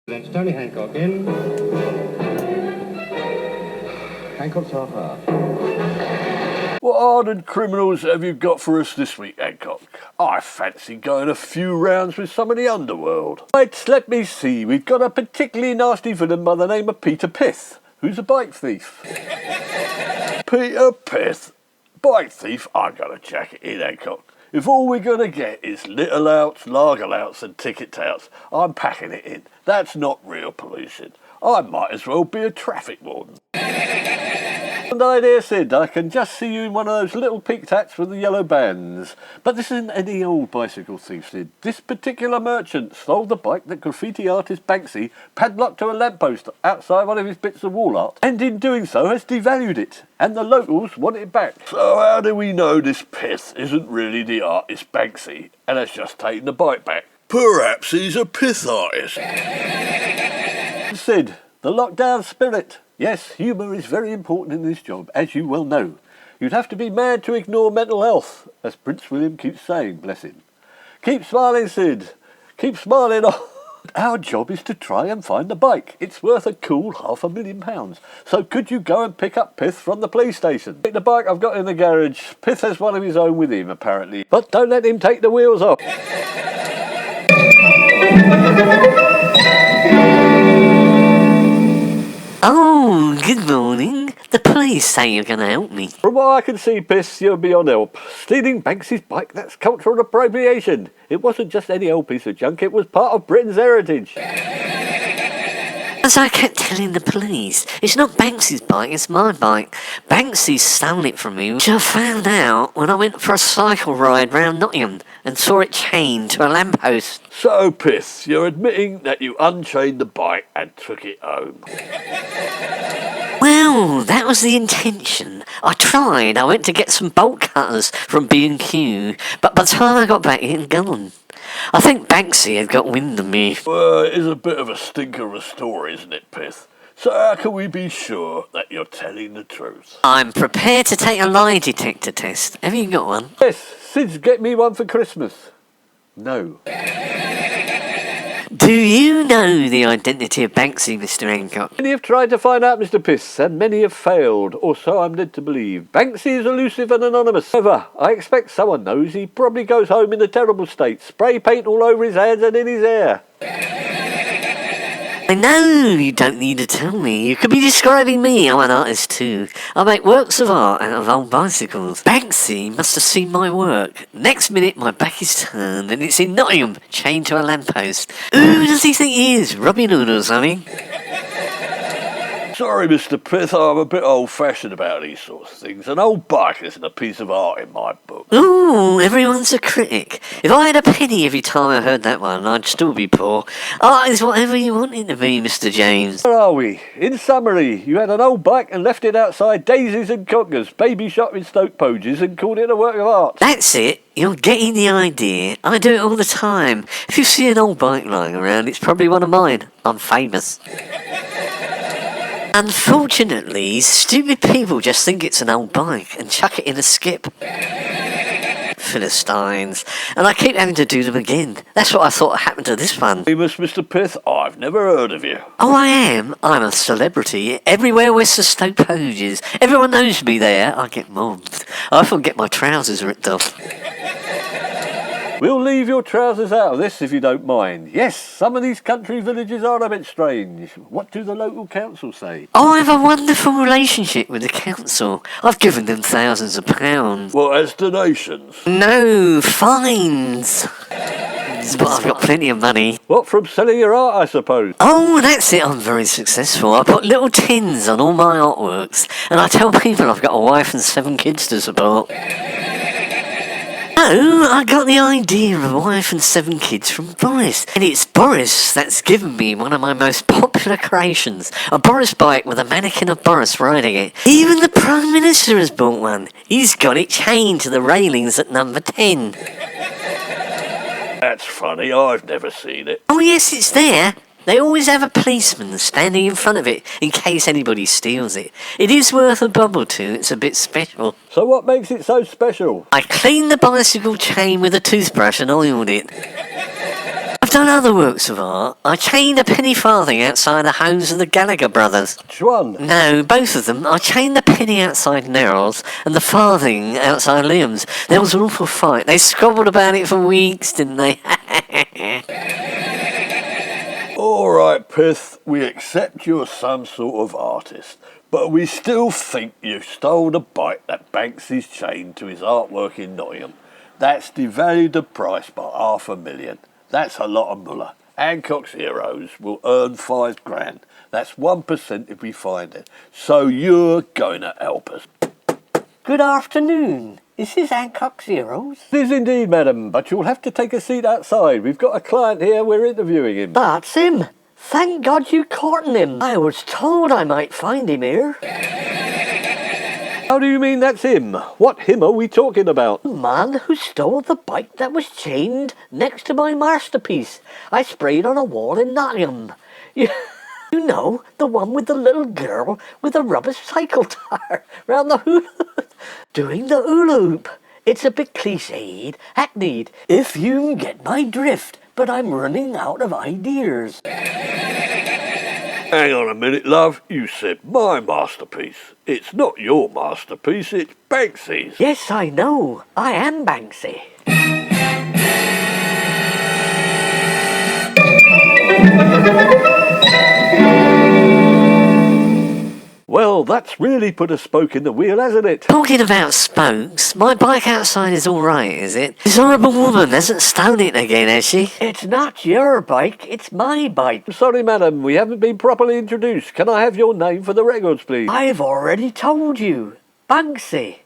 That's Tony Hancock in. Hancock's half hour. What hardened criminals have you got for us this week, Hancock? I fancy going a few rounds with some of the underworld. Right, let me see. We've got a particularly nasty villain by the name of Peter Pith, who's a bike thief. Peter Pith? Bike thief? I gotta jack it in, Hancock. If all we're gonna get is little outs, lager outs and ticket touts, I'm packing it in. That's not real policing. I might as well be a traffic warden. And idea, Sid, I can just see you in one of those little peaked hats with the yellow bands. But this isn't any old bicycle thief, Sid. This particular merchant stole the bike that graffiti artist Banksy padlocked to a lamppost outside one of his bits of wall art, and in doing so has devalued it, and the locals want it back. So how do we know this Pith isn't really the artist Banksy, and has just taken the bike back? Perhaps he's a Pith artist. Sid, the lockdown spirit. Yes, humour is very important in this job, as you well know. You'd have to be mad to ignore mental health, as Prince William keeps saying, bless him. Keep smiling, Sid. Keep smiling. Our job is to try and find the bike. It's worth a cool £500,000. So could you go and pick up Pith from the police station? Take the bike I've got in the garage. Pith has one of his own with him, apparently. But don't let him take the wheels off. Oh, good morning. The police say you're going to help me. From what I can see, Piss, you're beyond help. Stealing Banksy's bike, that's cultural appropriation. It wasn't just any old piece of junk, it was part of Britain's heritage. As I kept telling the police, it's not Banksy's bike, it's my bike. Banksy stole it from me, which I found out when I went for a cycle ride round Nottingham and saw it chained to a lamppost. So, Piss, you're admitting that you unchained the bike and took it home. Well, that was the intention. I tried. I went to get some bolt cutters from B&Q, but by the time I got back, it had gone. I think Banksy had got wind of me. Well, it is a bit of a stinker of a story, isn't it, Pith? So how can we be sure that you're telling the truth? I'm prepared to take a lie detector test. Have you got one? Yes, Sid's get me one for Christmas. No. Do you know the identity of Banksy, Mr. Hancock? Many have tried to find out, Mr. Piss, and many have failed, or so I'm led to believe. Banksy is elusive and anonymous. However, I expect someone knows. He probably goes home in a terrible state, spray paint all over his hands and in his hair. I know you don't need to tell me. You could be describing me. I'm an artist too. I make works of art out of old bicycles. Banksy must have seen my work. Next minute my back is turned and it's in Nottingham, chained to a lamppost. Who does he think he is? Robin Hood or something? Sorry, Mr. Pith, I'm a bit old-fashioned about these sorts of things. An old bike isn't a piece of art in my book. Ooh, everyone's a critic. If I had a penny every time I heard that one, I'd still be poor. Art is whatever you want it to be, Mr. James. Where are we? In summary, you had an old bike and left it outside Daisies and Conkers, baby shop in Stoke Poges, and called it a work of art. That's it. You're getting the idea. I do it all the time. If you see an old bike lying around, it's probably one of mine. I'm famous. Unfortunately, stupid people just think it's an old bike and chuck it in a skip. Philistines. And I keep having to do them again. That's what I thought happened to this one. Famous, Mr. Pith? I've never heard of you. Oh, I am. I'm a celebrity. Everywhere west of Stoke Poges. Everyone knows me there. I get mobbed. I often get my trousers ripped off. We'll leave your trousers out of this if you don't mind. Yes, some of these country villages are a bit strange. What do the local council say? Oh, I have a wonderful relationship with the council. I've given them thousands of pounds. Well, as donations? No, fines. But I've got plenty of money. What, from selling your art, I suppose? Oh, that's it. I'm very successful. I put little tins on all my artworks, and I tell people I've got a wife and 7 kids to support. No, I got the idea of a wife and 7 kids from Boris. And it's Boris that's given me one of my most popular creations. A Boris bike with a mannequin of Boris riding it. Even the Prime Minister has bought one. He's got it chained to the railings at number 10. That's funny, I've never seen it. Oh yes, it's there. They always have a policeman standing in front of it in case anybody steals it. It is worth a bob or two, it's a bit special. So what makes it so special? I cleaned the bicycle chain with a toothbrush and oiled it. I've done other works of art. I chained a penny farthing outside the homes of the Gallagher brothers. Which one? No, both of them. I chained the penny outside Neryl's and the farthing outside Liam's. There was an awful fight. They squabbled about it for weeks, didn't they? All right, Pith, we accept you're some sort of artist, but we still think you stole the bike that Banksy's chained to his artwork in Nottingham. That's devalued the price by $500,000. That's a lot of mullah. Hancock's heroes will earn $5,000. That's 1% if we find it. So you're going to help us. Good afternoon. Is this Hancock's Heroes? It is indeed, madam, but you'll have to take a seat outside. We've got a client here, we're interviewing him. That's him. Thank God you caught him. I was told I might find him here. How do you mean that's him? What him are we talking about? The man who stole the bike that was chained next to my masterpiece I sprayed on a wall in Nottingham. You know, the one with the little girl with a rubber cycle tire round the hula doing the hula hoop. It's a bit cliched, hackneyed, if you get my drift, but I'm running out of ideas. Hang on a minute, love. You said my masterpiece. It's not your masterpiece, it's Banksy's. Yes, I know. I am Banksy. Well, that's really put a spoke in the wheel, hasn't it? Talking about spokes, my bike outside is all right, is it? This horrible woman hasn't stolen it again, has she? It's not your bike, it's my bike. Sorry, madam, we haven't been properly introduced. Can I have your name for the records, please? I've already told you. Banksy.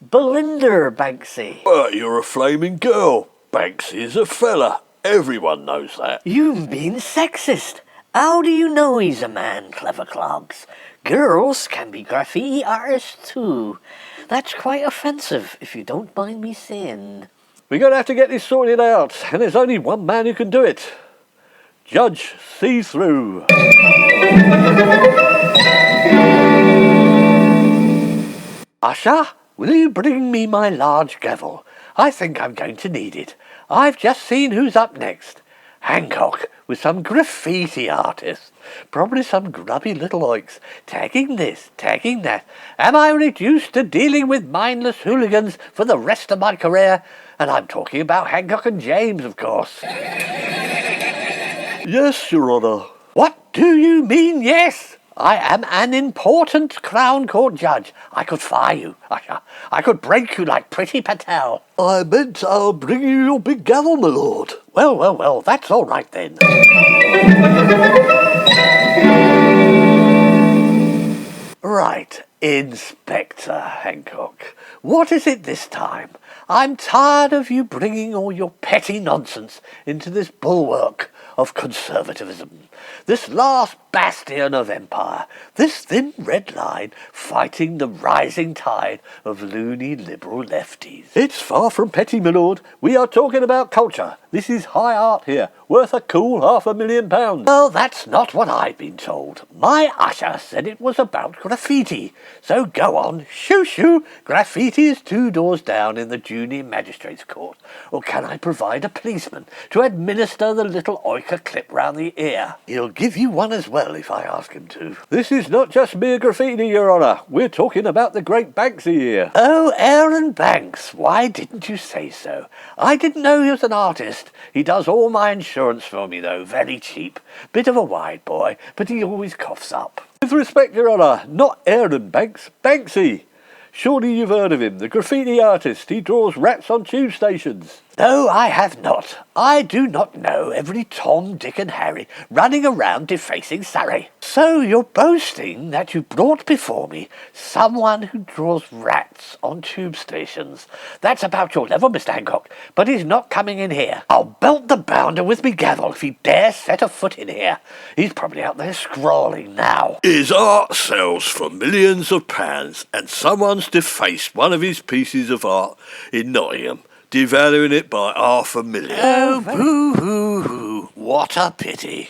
Belinda Banksy. But you're a flaming girl. Banksy's a fella. Everyone knows that. You've been sexist. How do you know he's a man, clever clogs? Girls can be graffiti artists too. That's quite offensive, if you don't mind me saying. We're going to have to get this sorted out, and there's only one man who can do it. Judge See-Through. Usher, will you bring me my large gavel? I think I'm going to need it. I've just seen who's up next. Hancock, with some graffiti artist. Probably some grubby little oiks, tagging this, tagging that. Am I reduced to dealing with mindless hooligans for the rest of my career? And I'm talking about Hancock and James, of course. Yes, Your Honour. What do you mean, yes? I am an important Crown Court judge. I could fire you, Usher. I could break you like Priti Patel. I meant I'll bring you your big gavel, my lord. Well, that's all right then. Right, Inspector Hancock. What is it this time? I'm tired of you bringing all your petty nonsense into this bulwark of conservatism, this last bastion of empire, this thin red line fighting the rising tide of loony liberal lefties. It's far from petty, my lord. We are talking about culture. This is high art here, worth a cool £500,000. Well, that's not what I've been told. My usher said it was about graffiti. So go on, shoo. Graffiti is 2 doors down in the junior magistrates' court. Or can I provide a policeman to administer the little oiker clip round the ear? He'll give you one as well if I ask him to. This is not just mere graffiti, Your Honour. We're talking about the great Banksy here. Oh, Aaron Banks, why didn't you say so? I didn't know he was an artist. He does all my insurance for me, though, very cheap. Bit of a wide boy, but he always coughs up. With respect, Your Honour, not Aaron Banks, Banksy. Surely you've heard of him, the graffiti artist. He draws rats on tube stations. No, I have not. I do not know every Tom, Dick and Harry running around defacing Surrey. So you're boasting that you brought before me someone who draws rats on tube stations. That's about your level, Mr. Hancock, but he's not coming in here. I'll belt the bounder with me gavel if he dares set a foot in here. He's probably out there scrawling now. His art sells for millions of pounds, and someone's defaced one of his pieces of art in Nottingham, devaluing it by $500,000. Oh, boo-hoo-hoo. What a pity.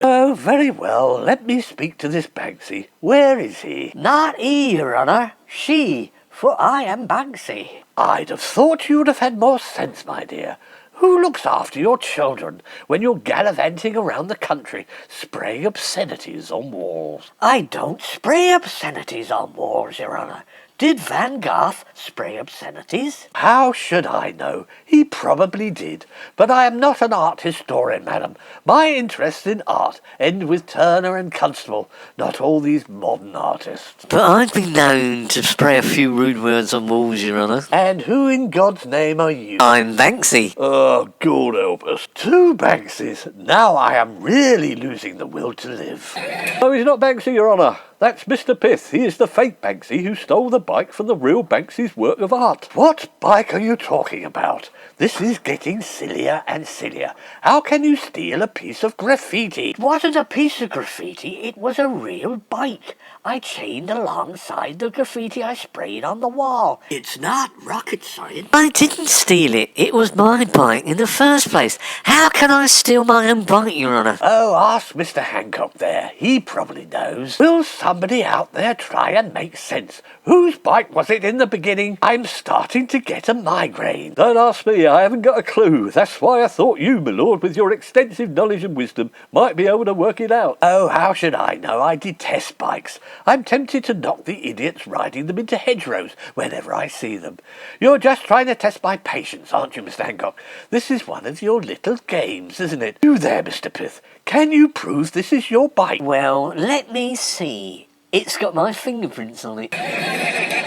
Oh, very well. Let me speak to this Banksy. Where is he? Not he, Your Honour. She, for I am Banksy. I'd have thought you'd have had more sense, my dear. Who looks after your children when you're gallivanting around the country spraying obscenities on walls? I don't spray obscenities on walls, Your Honour. Did Van Gogh spray obscenities? How should I know? He probably did. But I am not an art historian, madam. My interests in art end with Turner and Constable, not all these modern artists. But I've been known to spray a few rude words on walls, Your Honour. And who in God's name are you? I'm Banksy. Oh, God help us. Two Banksy's. Now I am really losing the will to live. No, he's not Banksy, Your Honour. That's Mr. Pith. He is the fake Banksy who stole the bike from the real Banksy's work of art. What bike are you talking about? This is getting sillier and sillier. How can you steal a piece of graffiti? It wasn't a piece of graffiti, it was a real bike. I chained alongside the graffiti I sprayed on the wall. It's not rocket science. I didn't steal it. It was my bike in the first place. How can I steal my own bike, Your Honour? Oh, ask Mr. Hancock there. He probably knows. Will somebody out there try and make sense? Whose bike was it in the beginning? I'm starting to get a migraine. Don't ask me, I haven't got a clue. That's why I thought you, my lord, with your extensive knowledge and wisdom, might be able to work it out. Oh, how should I know? I detest bikes. I'm tempted to knock the idiots riding them into hedgerows whenever I see them. You're just trying to test my patience, aren't you, Mr. Hancock? This is one of your little games, isn't it? You there, Mr. Pith. Can you prove this is your bike? Well, let me see. It's got my fingerprints on it.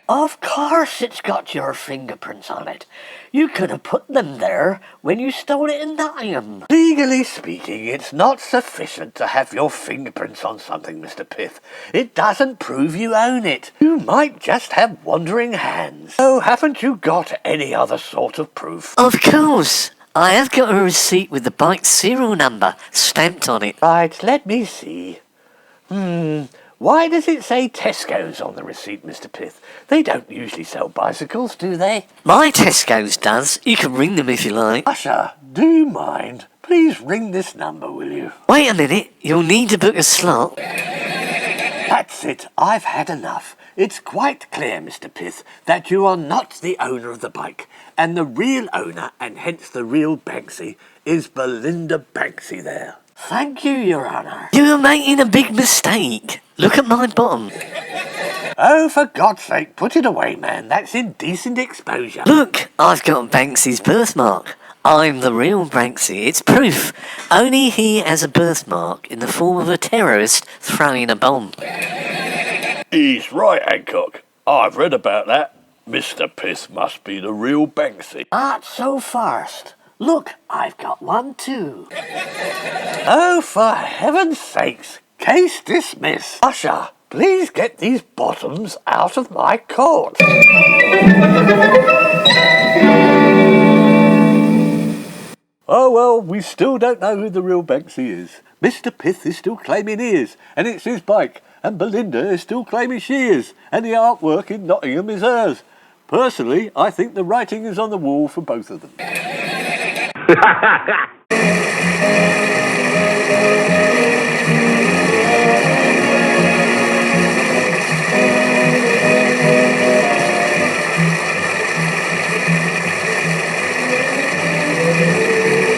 Of course it's got your fingerprints on it. You could have put them there when you stole it in Nottingham. Legally speaking, it's not sufficient to have your fingerprints on something, Mr. Pith. It doesn't prove you own it. You might just have wandering hands. Oh, haven't you got any other sort of proof? Of course. I have got a receipt with the bike's serial number stamped on it. Right, let me see. Why does it say Tesco's on the receipt, Mr. Pith? They don't usually sell bicycles, do they? My Tesco's does. You can ring them if you like. Usher, do you mind? Please ring this number, will you? Wait a minute. You'll need to book a slot. That's it. I've had enough. It's quite clear, Mr. Pith, that you are not the owner of the bike, and the real owner, and hence the real Banksy, is Belinda Banksy there. Thank you, Your Honour. You're making a big mistake. Look at my bottom. Oh, for God's sake, put it away, man. That's indecent exposure. Look, I've got Banksy's birthmark. I'm the real Banksy. It's proof. Only he has a birthmark in the form of a terrorist throwing a bomb. He's right, Hancock. I've read about that. Mr. Pith must be the real Banksy. Not so fast. Look, I've got one too. Oh, for heaven's sakes. Case dismissed. Usher, please get these bottoms out of my court. Oh, well, we still don't know who the real Banksy is. Mr. Pith is still claiming he is, and it's his bike. And Belinda is still claiming she is, and the artwork in Nottingham is hers. Personally, I think the writing is on the wall for both of them.